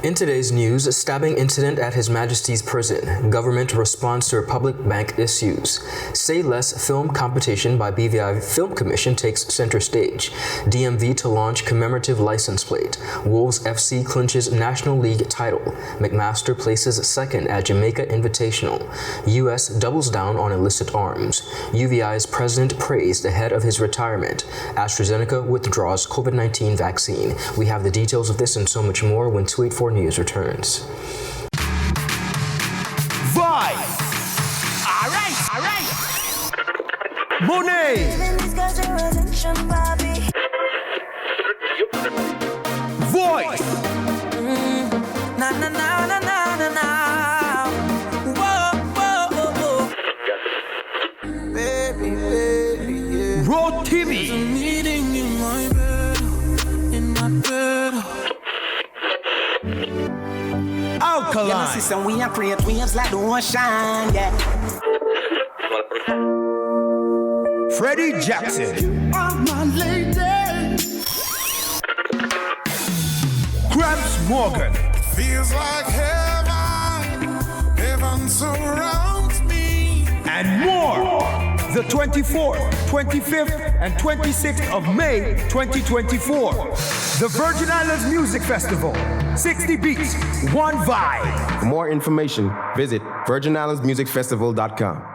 In today's news, a stabbing incident at His Majesty's prison. Government responds to Republic Bank issues. Say Less film competition by BVI Film Commission takes center stage. DMV to launch commemorative license plate. Wolves FC clinches National League title. McMaster places second at Jamaica Invitational. U.S. doubles down on illicit arms. UVI'S president praised ahead of his retirement. ASTRAZENECA withdraws COVID-19 vaccine. We have the details of this and so much more when 284 News returns. Vibe! Alright! Monet! Voice! Baby. Road TV! Alkaline. See some we create waves like the ocean, yeah. Freddie Jackson. My lady. Gramps Morgan. Feels like heaven surrounds me. And more. The 24th, 25th, and 26th of May 2024. The Virgin Islands Music Festival. 60 beats, one vibe. For more information, visit virginislandsmusicfestival.com.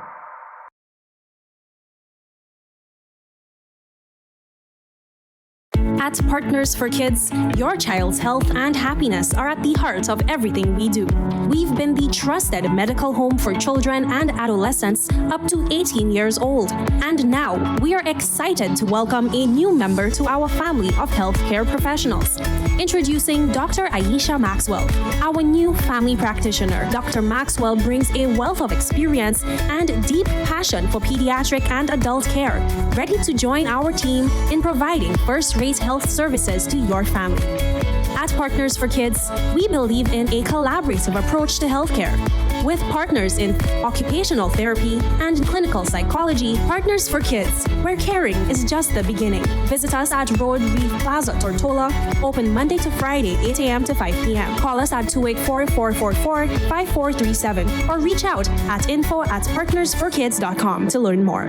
At Partners for Kids, your child's health and happiness are at the heart of everything we do. We've been the trusted medical home for children and adolescents up to 18 years old. And now, we are excited to welcome a new member to our family of healthcare professionals. Introducing Dr. Aisha Maxwell, our new family practitioner. Dr. Maxwell brings a wealth of experience and deep passion for pediatric and adult care, ready to join our team in providing first-rate health services to your family. At Partners for Kids, we believe in a collaborative approach to healthcare. With partners in occupational therapy and clinical psychology, Partners for Kids, where caring is just the beginning. Visit us at Road Reef Plaza, Tortola, open Monday to Friday, 8 a.m. to 5 p.m. Call us at 284-444-5437 or reach out at info@partnersforkids.com to learn more.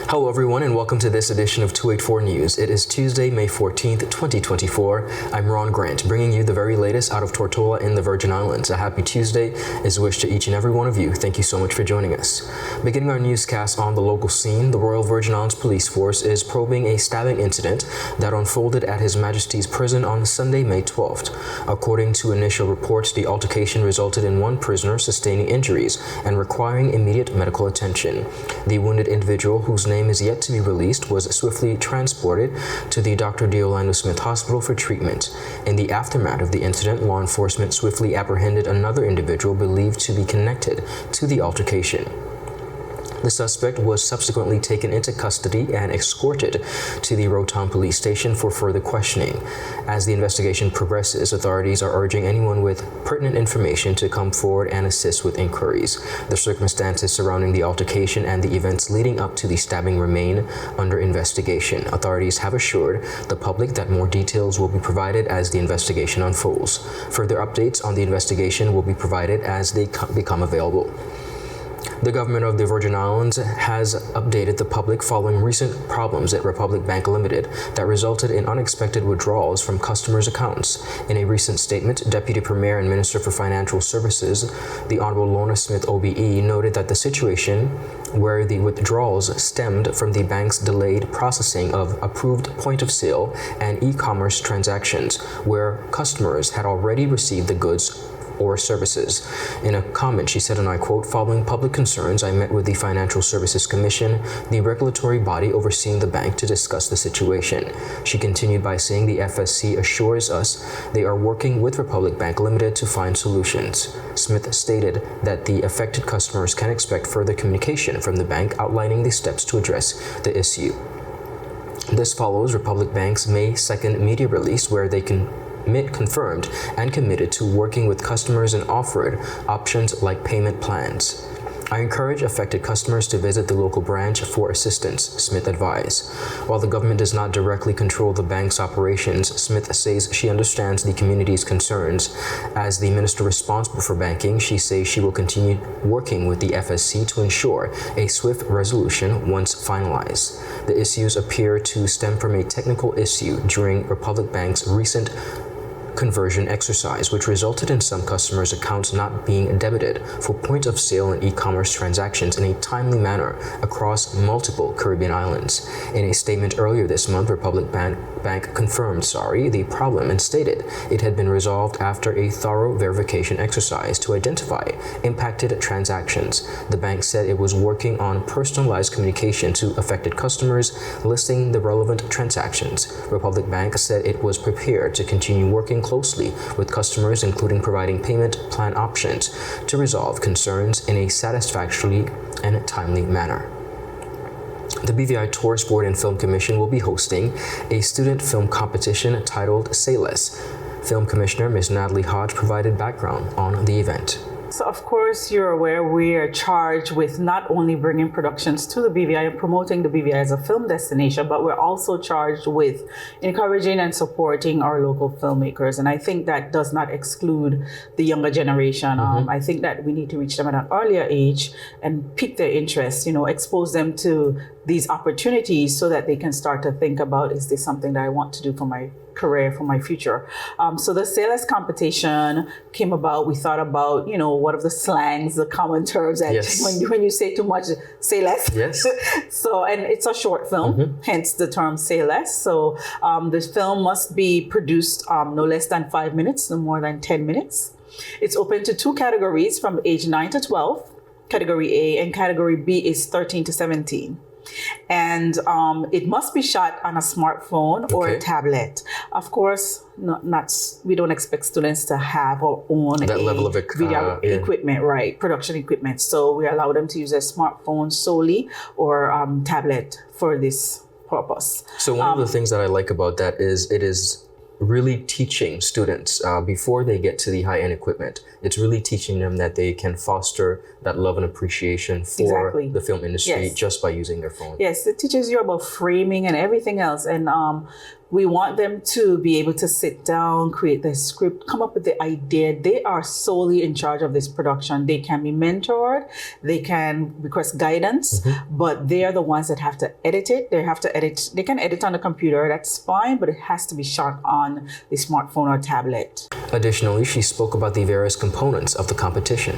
Hello everyone and welcome to this edition of 284 News. It is Tuesday, May 14th, 2024. I'm Ron Grant, bringing you the very latest out of Tortola in the Virgin Islands. A happy Tuesday is wished to each and every one of you. Thank you so much for joining us. Beginning our newscast on the local scene, the Royal Virgin Islands Police Force is probing a stabbing incident that unfolded at His Majesty's prison on Sunday, May 12th. According to initial reports, the altercation resulted in one prisoner sustaining injuries and requiring immediate medical attention. The wounded individual, whose name is yet to be released, was swiftly transported to the Dr. D. Orlando Smith Hospital for treatment. In the aftermath of the incident, law enforcement swiftly apprehended another individual believed to be connected to the altercation. The suspect was subsequently taken into custody and escorted to the Rotan Police Station for further questioning. As the investigation progresses, authorities are urging anyone with pertinent information to come forward and assist with inquiries. The circumstances surrounding the altercation and the events leading up to the stabbing remain under investigation. Authorities have assured the public that more details will be provided as the investigation unfolds. Further updates on the investigation will be provided as they become available. The government of the Virgin Islands has updated the public following recent problems at Republic Bank Limited that resulted in unexpected withdrawals from customers' accounts. In a recent statement, Deputy Premier and Minister for Financial Services, the Honorable Lorna Smith OBE, noted that the situation where the withdrawals stemmed from the bank's delayed processing of approved point-of-sale and e-commerce transactions, where customers had already received the goods or services. In a comment, she said, and I quote, "Following public concerns, I met with the Financial Services Commission, the regulatory body overseeing the bank, to discuss the situation." She continued by saying the FSC assures us they are working with Republic Bank Limited to find solutions. Smith stated that the affected customers can expect further communication from the bank outlining the steps to address the issue. This follows Republic Bank's May 2nd media release, where they confirmed and committed to working with customers and offered options like payment plans. I encourage affected customers to visit the local branch for assistance, Smith advised. While the government does not directly control the bank's operations, Smith says she understands the community's concerns. As the minister responsible for banking, she says she will continue working with the FSC to ensure a swift resolution once finalized. The issues appear to stem from a technical issue during Republic Bank's recent conversion exercise, which resulted in some customers' accounts not being debited for point-of-sale and e-commerce transactions in a timely manner across multiple Caribbean islands. In a statement earlier this month, Republic Bank confirmed the problem and stated it had been resolved after a thorough verification exercise to identify impacted transactions. The bank said it was working on personalized communication to affected customers, listing the relevant transactions. Republic Bank said it was prepared to continue working closely with customers, including providing payment plan options to resolve concerns in a satisfactory and timely manner. The BVI Tourist Board and Film Commission will be hosting a student film competition titled Say Less. Film Commissioner Ms. Natalie Hodge provided background on the event. So of course you're aware we are charged with not only bringing productions to the BVI and promoting the BVI as a film destination, but we're also charged with encouraging and supporting our local filmmakers. And I think that does not exclude the younger generation. I think that we need to reach them at an earlier age and pique their interest, expose them to these opportunities so that they can start to think about, is this something that I want to do for my career, for my future? So the Say Less competition came about. We thought about, what are the slangs, the common terms that when you say too much, say less. Yes. So, and it's a short film, hence the term Say Less. So this film must be produced no less than 5 minutes, no more than 10 minutes. It's open to 2 categories from age 9 to 12, category A, and category B is 13 to 17. And it must be shot on a smartphone or a tablet. Of course, we don't expect students to have or own that level of video equipment, right? Production equipment. So we allow them to use a smartphone solely or tablet for this purpose. So one of the things that I like about that is it is really teaching students before they get to the high-end equipment. It's really teaching them that they can foster that love and appreciation for the film industry just by using their phone. Yes, it teaches you about framing and everything else. And we want them to be able to sit down, create the script, come up with the idea. They are solely in charge of this production. They can be mentored, they can request guidance, but they are the ones that have to edit it. They can edit on the computer, that's fine, but it has to be shot on the smartphone or tablet. Additionally, she spoke about the various components of the competition.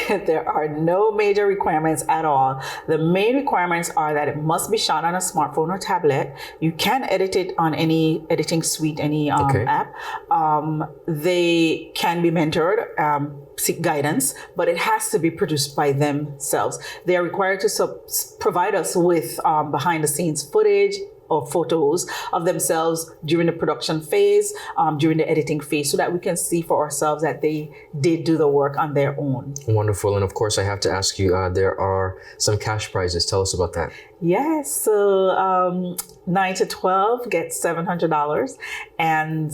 There are no major requirements at all. The main requirements are that it must be shot on a smartphone or tablet. You can edit it on any editing suite, any app. They can be mentored, seek guidance, but it has to be produced by themselves. They are required to provide us with behind the scenes footage or photos of themselves during the production phase, during the editing phase, so that we can see for ourselves that they did do the work on their own. Wonderful. And of course, I have to ask you, there are some cash prizes. Tell us about that. Yes. So 9 to 12 gets $700 and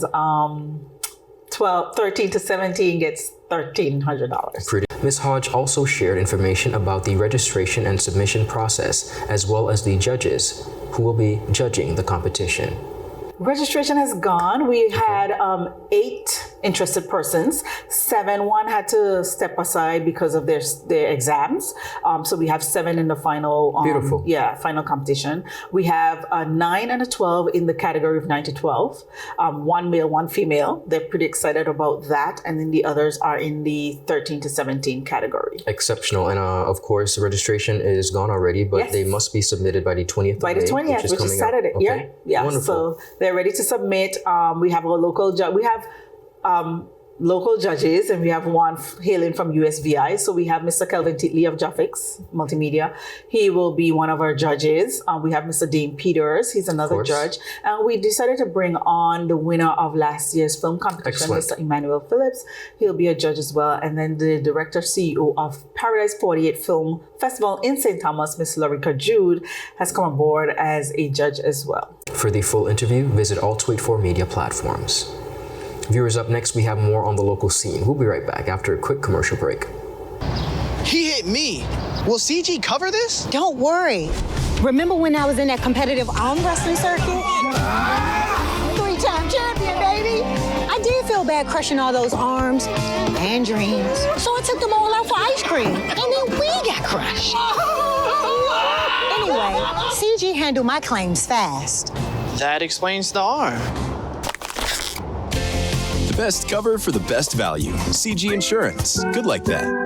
13 to 17 gets $1,300. Ms. Hodge also shared information about the registration and submission process, as well as the judges who will be judging the competition. Registration has gone. We had 8 interested persons. 1 had to step aside because of their exams. So we have 7 in the final. Beautiful. Yeah, final competition. We have a 9 and a 12 in the category of 9 to 12. 1 male, 1 female. They're pretty excited about that. And then the others are in the 13 to 17 category. Exceptional. And of course, registration is gone already, but they must be submitted by the 20th of May. By the 20th, which is Saturday. Okay. Yeah. Wonderful. So they're ready to submit. We have a local judge. We have local judges, and we have one hailing from USVI. So we have Mr. Kelvin Titley of Jafix Multimedia. He will be one of our judges. We have Mr. Dean Peters. He's another judge. And we decided to bring on the winner of last year's film competition, Mr. Emmanuel Phillips. He'll be a judge as well. And then the director CEO of Paradise 48 Film Festival in St. Thomas, Ms. Lorica Jude, has come aboard as a judge as well. For the full interview, visit all 284 media platforms. Viewers, up next, we have more on the local scene. We'll be right back after a quick commercial break. He hit hit me. Will CG cover this? Don't worry. Remember when I was in that competitive arm wrestling circuit? 3-time champion, baby. I did feel bad crushing all those arms and dreams. So I took them all out for ice cream. And then we got crushed. Anyway, CG handled my claims fast. That explains the arm. The best cover for the best value. CG Insurance. Good like that.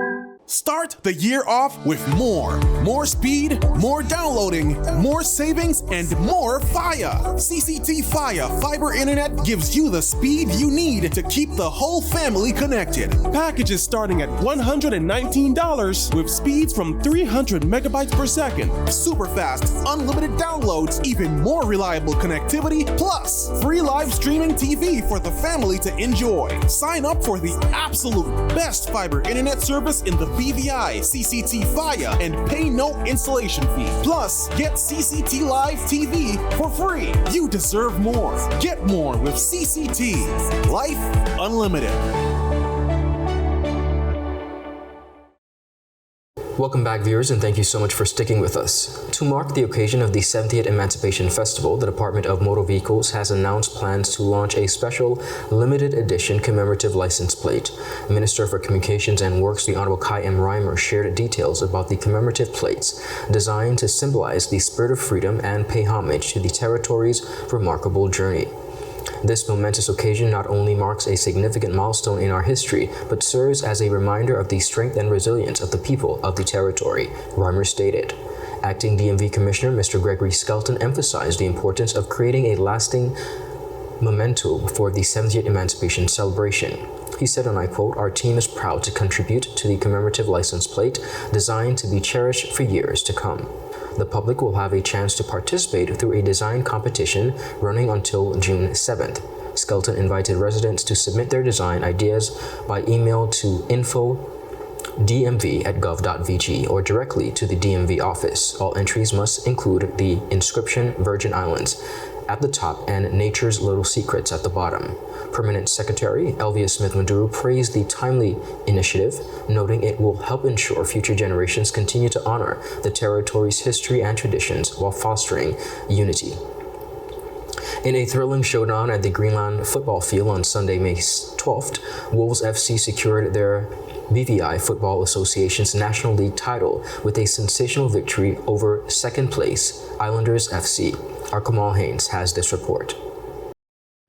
Start the year off with more. More speed, more downloading, more savings, and more fire. CCT Fire Fiber Internet gives you the speed you need to keep the whole family connected. Packages starting at $119 with speeds from 300 megabytes per second. Super fast, unlimited downloads, even more reliable connectivity, plus free live streaming TV for the family to enjoy. Sign up for the absolute best fiber internet service in the BVI CCT Fire and pay no installation fee. Plus, get CCT Live TV for free. You deserve more. Get more with CCT. Life Unlimited. Welcome back, viewers, and thank you so much for sticking with us. To mark the occasion of the 70th Emancipation Festival, the Department of Motor Vehicles has announced plans to launch a special limited edition commemorative license plate. Minister for Communications and Works, the Honorable Kai M. Reimer, shared details about the commemorative plates designed to symbolize the spirit of freedom and pay homage to the territory's remarkable journey. This momentous occasion not only marks a significant milestone in our history, but serves as a reminder of the strength and resilience of the people of the territory, Reimer stated. Acting DMV Commissioner Mr. Gregory Skelton emphasized the importance of creating a lasting memento for the 70th Emancipation celebration. He said, and I quote, "Our team is proud to contribute to the commemorative license plate designed to be cherished for years to come. The public will have a chance to participate through a design competition running until June 7th. Skelton invited residents to submit their design ideas by email to info.dmv@gov.vg or directly to the DMV office. All entries must include the inscription Virgin Islands at the top and Nature's Little Secrets at the bottom. Permanent Secretary Elvia Smith-Maduro praised the timely initiative, noting it will help ensure future generations continue to honor the territory's history and traditions while fostering unity. In a thrilling showdown at the Greenland football field on Sunday, May 12th, Wolves FC secured their BVI Football Association's National League title with a sensational victory over second place Islanders FC. Our Kamal Haynes has this report.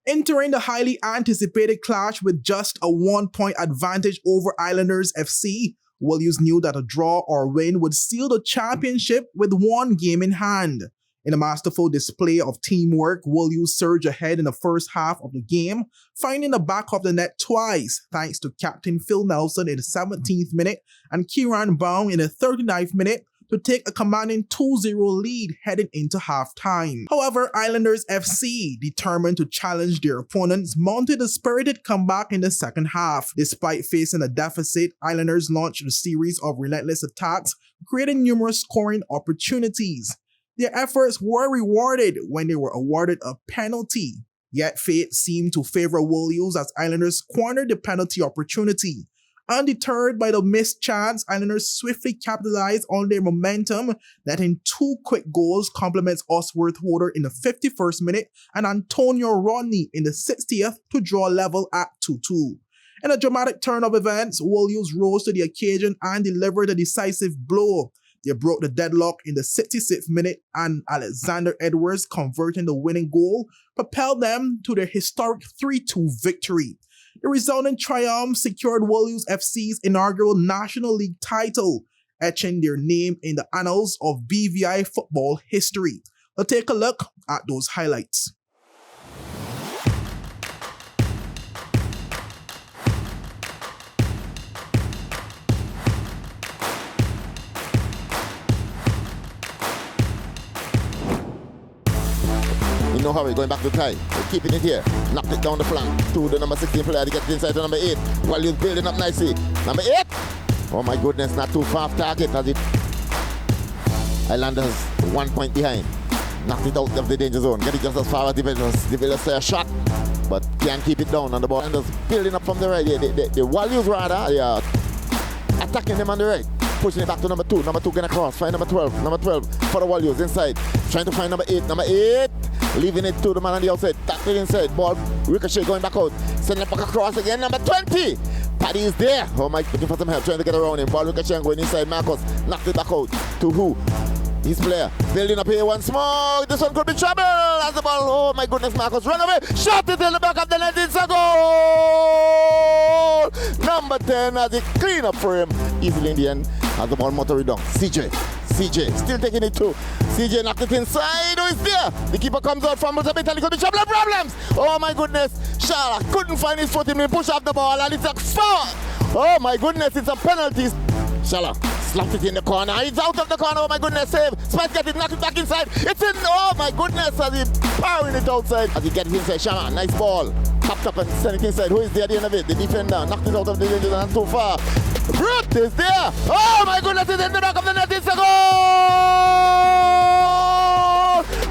Entering the highly anticipated clash with just a 1-point advantage over Islanders FC, WOLUES knew that a draw or win would seal the championship with one game in hand. In a masterful display of teamwork, WOLUES surged ahead in the first half of the game, finding the back of the net twice, thanks to Captain Phil Nelson in the 17th minute and Kieran Baum in the 39th minute, to take a commanding 2-0 lead heading into halftime. However, Islanders FC, determined to challenge their opponents, mounted a spirited comeback in the second half. Despite facing a deficit, Islanders launched a series of relentless attacks, creating numerous scoring opportunities. Their efforts were rewarded when they were awarded a penalty. Yet fate seemed to favor WOLUES as Islanders squandered the penalty opportunity. Undeterred by the missed chance, Islanders swiftly capitalized on their momentum, netting 2 quick goals, compliments Osworth Holder in the 51st minute and Antonio Rodney in the 60th to draw level at 2-2. In a dramatic turn of events, WOLUES rose to the occasion and delivered a decisive blow. They broke the deadlock in the 66th minute and Alexander Edwards converting the winning goal propelled them to their historic 3-2 victory. The resounding triumph secured WOLUES FC's inaugural National League title, etching their name in the annals of BVI football history. Let's take a look at those highlights. You know how we're going back to tie. We're keeping it here. Knocked it down the flank to the number 16 player to get it inside to number 8. While he's building up nicely. Number 8! Oh my goodness, not too far off target as it. Islanders 1 point behind. Knocked it out of the danger zone. Get it just as far as the Villas a shot. But can't keep it down on the ball. Islanders building up from the right. The WOLUES rather, they are attacking them on the right. Pushing it back to number 2. Number 2 gonna cross. Find number 12. Number 12 for the WOLUES inside. Trying to find number 8. Number 8. Leaving it to the man on the outside. Tapped it inside. Ball. Ricochet going back out. Sending it back across again. Number 20. Paddy is there. Oh my, looking for some help. Trying to get around him. Ball ricochet going inside. Marcus knocked it back out. To who? His player. Building up here once more. This one could be trouble. As the ball. Oh my goodness, Marcus. Run away. Shot it in the back of the net. It's a goal. Number 10 has it clean up for him. Easily in the end. Has the ball motoring down. CJ still taking it too. CJ knocked it inside. Who is there? The keeper comes out from Mozambique. Could be trouble and problems. Oh my goodness. Shala couldn't find his footing. He pushed off the ball and it's a foul. Oh my goodness. It's a penalty. Shala slapped it in the corner. It's out of the corner. Oh my goodness. Save. Spice gets it. Knocked it back inside. It's in. Oh my goodness. As he powering it outside. As he gets it inside. Shama. Nice ball. Popped up and sent it inside. Who is there at the end of it? The defender. Knocked it out of the danger and too far. Brute is there. Oh my goodness, it's in the back of the net. It's a goal.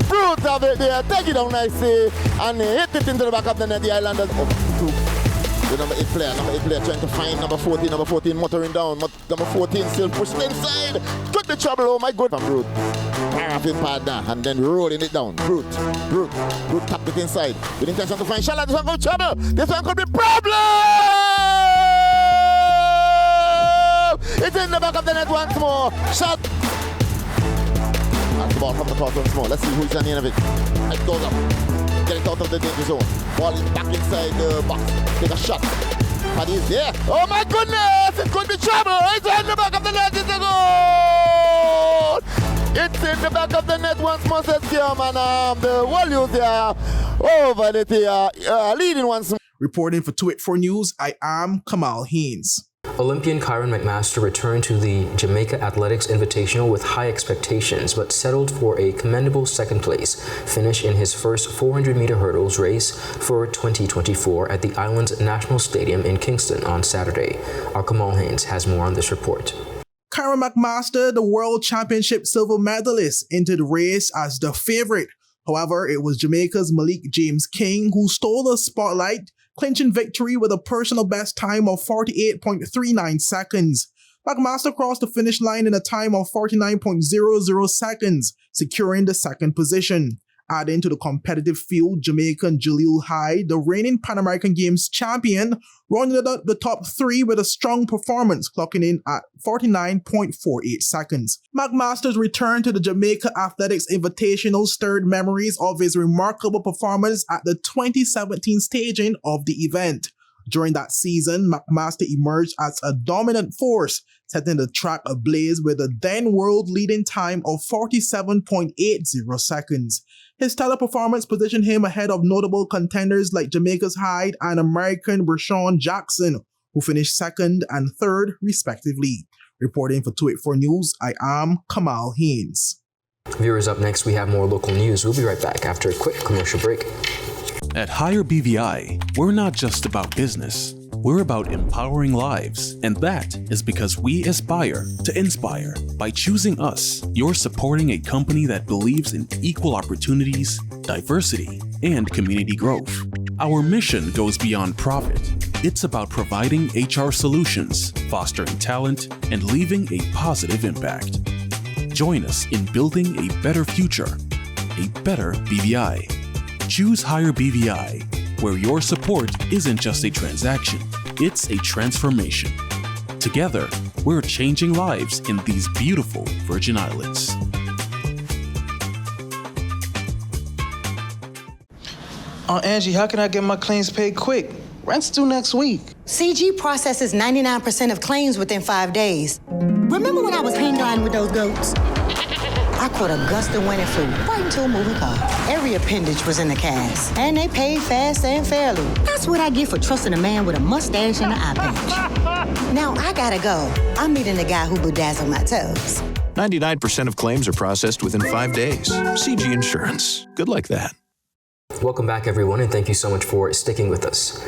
Brute of it there. Take it down nicely. And hit it into the back of the net. The Islanders up to the number 8 player. Number 8 player trying to find number 14. Number 14 motoring down. Number 14 still pushing inside. Could be trouble. Oh my goodness. Brute. Paraffin pad there. And then rolling it down. Brute tapped it inside. With intention to find Shala. This one could be trouble. This one could be problem. It's in the back of the net once more. Shot. That's the ball from the cross once more. Let's see who's on the end of it. It goes up. Get it out of the danger zone. Ball is back inside the box. Take a shot. Paddy is there. Oh my goodness! It could be trouble. It's in the back of the net. It's a goal. It's in the back of the net once more. Says Kierman. The WOLUES there over the leading once more. Reporting for 284 News, I am Kamal Haynes. Olympian Kyron McMaster returned to the Jamaica Athletics Invitational with high expectations, but settled for a commendable second place finish in his first 400-meter hurdles race for 2024 at the island's National Stadium in Kingston on Saturday. Our Kamal Haynes has more on this report. Kyron McMaster, the World Championship silver medalist, entered the race as the favorite. However, it was Jamaica's Malik James King who stole the spotlight, clinching victory with a personal best time of 48.39 seconds. McMaster crossed the finish line in a time of 49.00 seconds, securing the second position. Adding to the competitive field, Jamaican Jaleel Hyde, the reigning Pan American Games champion, rounded out the top 3 with a strong performance, clocking in at 49.48 seconds. McMaster's return to the Jamaica Athletics Invitational stirred memories of his remarkable performance at the 2017 staging of the event. During that season, McMaster emerged as a dominant force, setting the track ablaze with a then world-leading time of 47.80 seconds. His stellar performance positioned him ahead of notable contenders like Jamaica's Hyde and American Rashawn Jackson, who finished second and third, respectively. Reporting for 284 News, I am Kamal Haynes. Viewers, up next, we have more local news. We'll be right back after a quick commercial break. At Higher BVI, we're not just about business. We're about empowering lives, and that is because we aspire to inspire. By choosing us, you're supporting a company that believes in equal opportunities, diversity, and community growth. Our mission goes beyond profit. It's about providing HR solutions, fostering talent, and leaving a positive impact. Join us in building a better future, a better BVI. Choose Higher BVI, where your support isn't just a transaction, it's a transformation. Together, we're changing lives in these beautiful Virgin Islands. Angie, how can I get my claims paid quick? Rent's due next week. CG processes 99% of claims within 5 days. Remember when I was hang gliding with those goats? I caught a gust of wind and flew right into a moving car. Every appendage was in the cast, and they paid fast and fairly. That's what I get for trusting a man with a mustache and an eye patch. Now I gotta go. I'm meeting the guy who bedazzled my toes. 99% of claims are processed within 5 days. CG Insurance. Good like that. Welcome back, everyone, and thank you so much for sticking with us.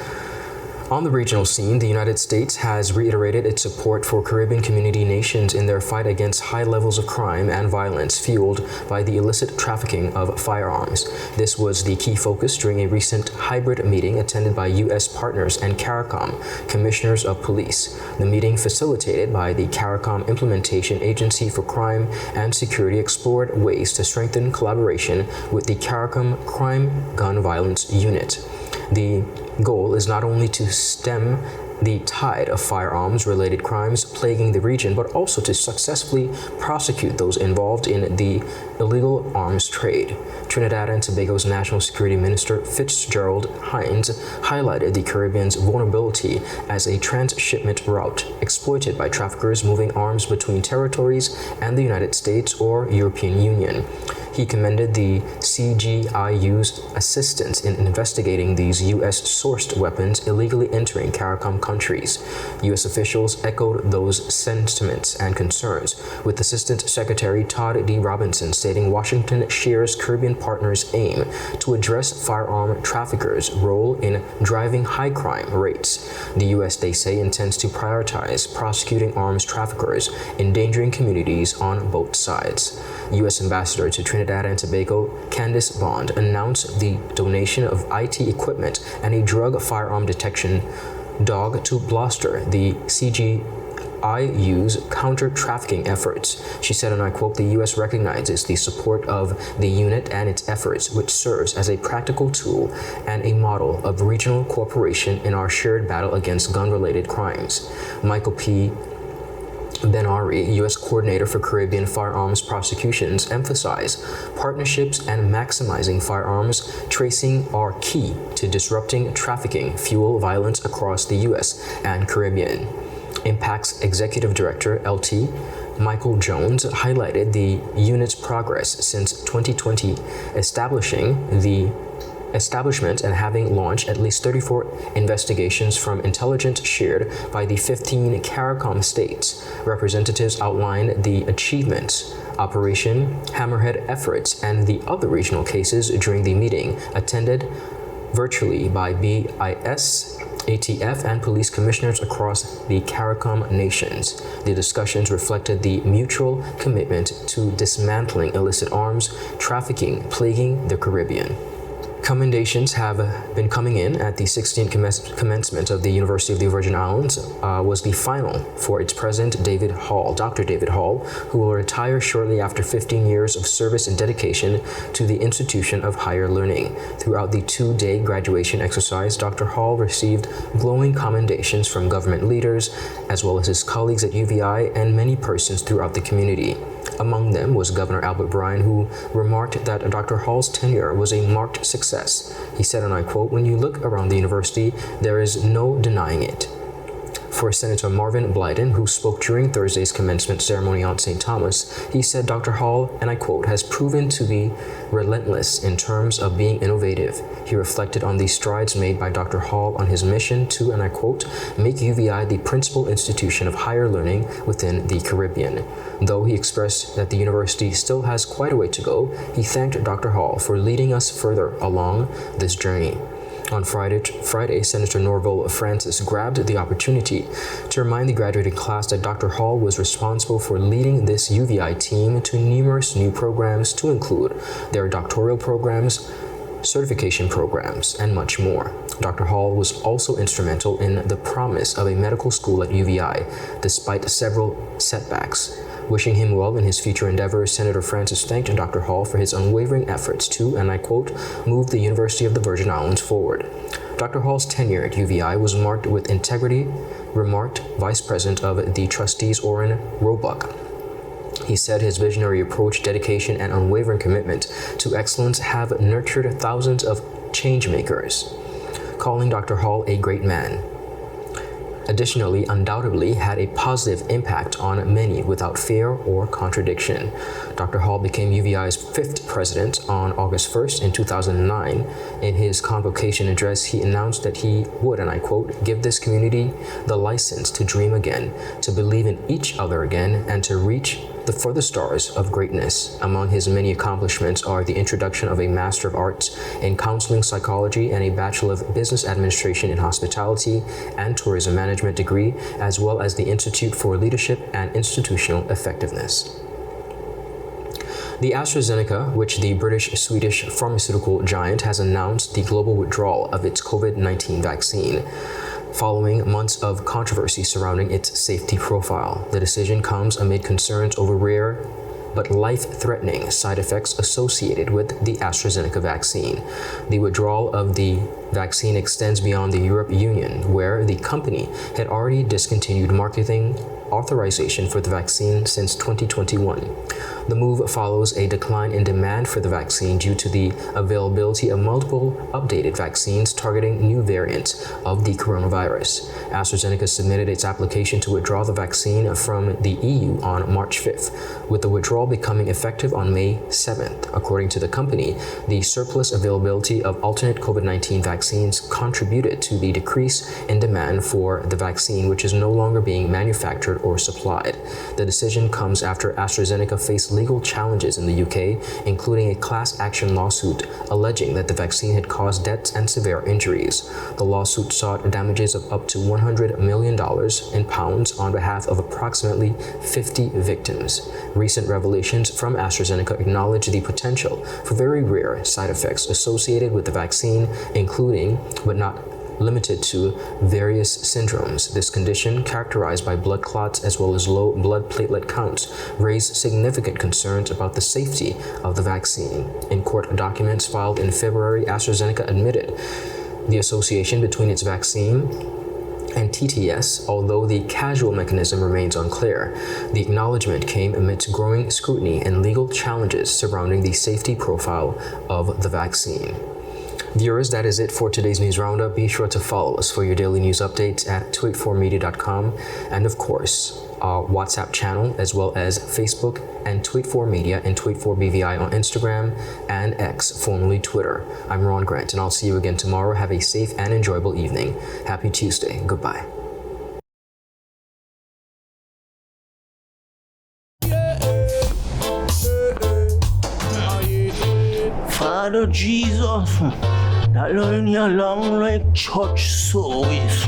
On the regional scene, the United States has reiterated its support for Caribbean community nations in their fight against high levels of crime and violence fueled by the illicit trafficking of firearms. This was the key focus during a recent hybrid meeting attended by U.S. partners and CARICOM, Commissioners of Police. The meeting, facilitated by the CARICOM Implementation Agency for Crime and Security, explored ways to strengthen collaboration with the CARICOM Crime Gun Violence Unit. The goal is not only to stem the tide of firearms-related crimes plaguing the region, but also to successfully prosecute those involved in the illegal arms trade. Trinidad and Tobago's National Security Minister Fitzgerald Hines highlighted the Caribbean's vulnerability as a transshipment route exploited by traffickers moving arms between territories and the United States or European Union. He commended the CGIU's assistance in investigating these U.S.-sourced weapons illegally entering CARICOM countries. U.S. officials echoed those sentiments and concerns, with Assistant Secretary Todd D. Robinson stating Washington shares Caribbean partners' aim to address firearm traffickers' role in driving high crime rates. The U.S., they say, intends to prioritize prosecuting arms traffickers, endangering communities on both sides. U.S. Ambassador to Trinidad and Tobago, Candice Bond, announced the donation of IT equipment and a drug firearm detection dog to bolster the CGIU's counter-trafficking efforts. She said, and I quote, "The U.S. recognizes the support of the unit and its efforts, which serves as a practical tool and a model of regional cooperation in our shared battle against gun-related crimes." Michael P. Ben-Ari, U.S. Coordinator for Caribbean Firearms Prosecutions, emphasized partnerships and maximizing firearms tracing are key to disrupting trafficking, fuel violence across the U.S. and Caribbean. Impact's Executive Director, LT Michael Jones, highlighted the unit's progress since 2020, establishment and having launched at least 34 investigations from intelligence shared by the 15 CARICOM states. Representatives outlined the achievements, Operation Hammerhead efforts, and the other regional cases during the meeting, attended virtually by BIS, ATF, and police commissioners across the CARICOM nations. The discussions reflected the mutual commitment to dismantling illicit arms trafficking plaguing the Caribbean. Commendations have been coming in at the 16th commencement of the University of the Virgin Islands was the final for its president, David Hall, Dr. David Hall, who will retire shortly after 15 years of service and dedication to the institution of higher learning. Throughout the two-day graduation exercise, Dr. Hall received glowing commendations from government leaders, as well as his colleagues at UVI and many persons throughout the community. Among them was Governor Albert Bryan, who remarked that Dr. Hall's tenure was a marked success. He said, and I quote, "When you look around the university, there is no denying it." For Senator Marvin Blyden, who spoke during Thursday's commencement ceremony on St. Thomas, he said Dr. Hall, and I quote, "has proven to be relentless in terms of being innovative." He reflected on the strides made by Dr. Hall on his mission to, and I quote, "make UVI the principal institution of higher learning within the Caribbean." Though he expressed that the university still has quite a way to go, he thanked Dr. Hall for leading us further along this journey. On Friday, Senator Norval Francis grabbed the opportunity to remind the graduating class that Dr. Hall was responsible for leading this UVI team to numerous new programs to include their doctoral programs, certification programs, and much more. Dr. Hall was also instrumental in the promise of a medical school at UVI, despite several setbacks. Wishing him well in his future endeavors, Senator Francis thanked Dr. Hall for his unwavering efforts to, and I quote, "move the University of the Virgin Islands forward." Dr. Hall's tenure at UVI was marked with integrity, remarked Vice President of the Trustees Orrin Roebuck. He said his visionary approach, dedication, and unwavering commitment to excellence have nurtured thousands of change makers, calling Dr. Hall a great man. Additionally, undoubtedly had a positive impact on many without fear or contradiction. Dr. Hall became UVI's 5th president on August 1st in 2009. In his convocation address, he announced that he would, and I quote, "give this community the license to dream again, to believe in each other again, and to reach for the stars of greatness. Among his many accomplishments are the introduction of a Master of Arts in Counseling Psychology and a Bachelor of Business Administration in Hospitality and Tourism Management degree, as well as the Institute for Leadership and Institutional Effectiveness. The ASTRAZENECA, which the British-Swedish pharmaceutical giant has announced the global withdrawal of its COVID-19 vaccine, following months of controversy surrounding its safety profile. The decision comes amid concerns over rare but life-threatening side effects associated with the AstraZeneca vaccine. The withdrawal of the vaccine extends beyond the European Union, where the company had already discontinued marketing authorization for the vaccine since 2021. The move follows a decline in demand for the vaccine due to the availability of multiple updated vaccines targeting new variants of the coronavirus. AstraZeneca submitted its application to withdraw the vaccine from the EU on March 5th, with the withdrawal becoming effective on May 7th. According to the company, the surplus availability of alternate COVID-19 vaccines contributed to the decrease in demand for the vaccine, which is no longer being manufactured or supplied. The decision comes after AstraZeneca faced legal challenges in the UK, including a class action lawsuit alleging that the vaccine had caused deaths and severe injuries. The lawsuit sought damages of up to $100 million in pounds on behalf of approximately 50 victims. Recent revelations from AstraZeneca acknowledge the potential for very rare side effects associated with the vaccine, including, but not limited to, various syndromes. This condition, characterized by blood clots as well as low blood platelet counts, raised significant concerns about the safety of the vaccine. In court documents filed in February, AstraZeneca admitted the association between its vaccine and TTS, although the causal mechanism remains unclear. The acknowledgement came amidst growing scrutiny and legal challenges surrounding the safety profile of the vaccine. Viewers, that is it for today's news roundup. Be sure to follow us for your daily news updates at 284media.com and, of course, our WhatsApp channel, as well as Facebook and 284media and 284BVI on Instagram and X, formerly Twitter. I'm Ron Grant, and I'll see you again tomorrow. Have a safe and enjoyable evening. Happy Tuesday. Goodbye. Father Jesus, that line you long like church service.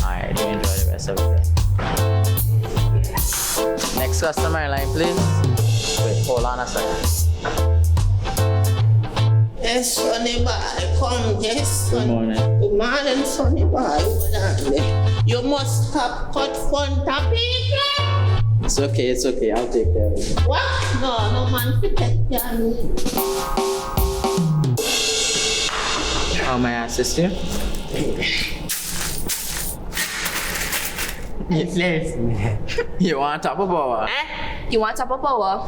Alright, do enjoy the rest of the day. Next customer line, please. Wait, hold on a second. Yes, Sonny boy, come, yes, Good morning. Good morning, Sonny boy. Hold on there. You must have cut front of people. It's okay, I'll take care of it. What? No man to take care of me. How may I assist you? You want top of power? You want top of power?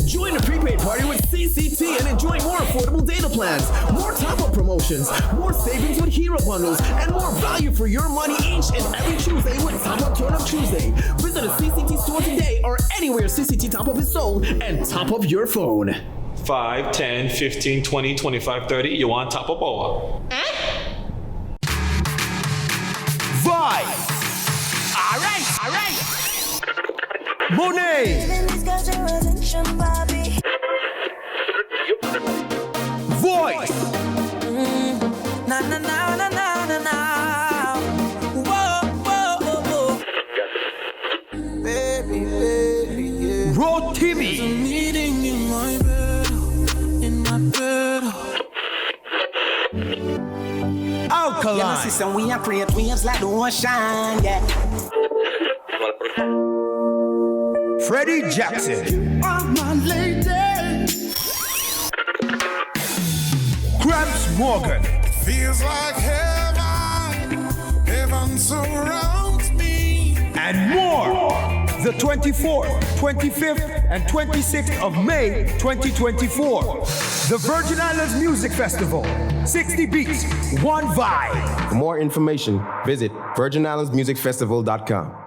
Join the prepaid party with CCT and enjoy more affordable data plans, more top-up promotions, more savings with hero bundles, and more value for your money each and every Tuesday with Top Up Turn Up Tuesday. Visit a CCT store today or anywhere CCT Top Up is sold and top up your phone. 5, 10, 15, 20, 25, 30. You want top of power? Vibe. All right. Monet. Voice. Whoa. Baby. Road TV. Meeting in my bed. Alkaline. You know, system we create waves like the ocean, yeah. Freddie Jackson. Oh, my lady. Gramps Morgan. Feels like heaven surrounds me. And more. The 24th, 25th, and 26th of May 2024. The Virgin Islands Music Festival. 60 beats, one vibe. For more information, visit virginislandsmusicfestival.com.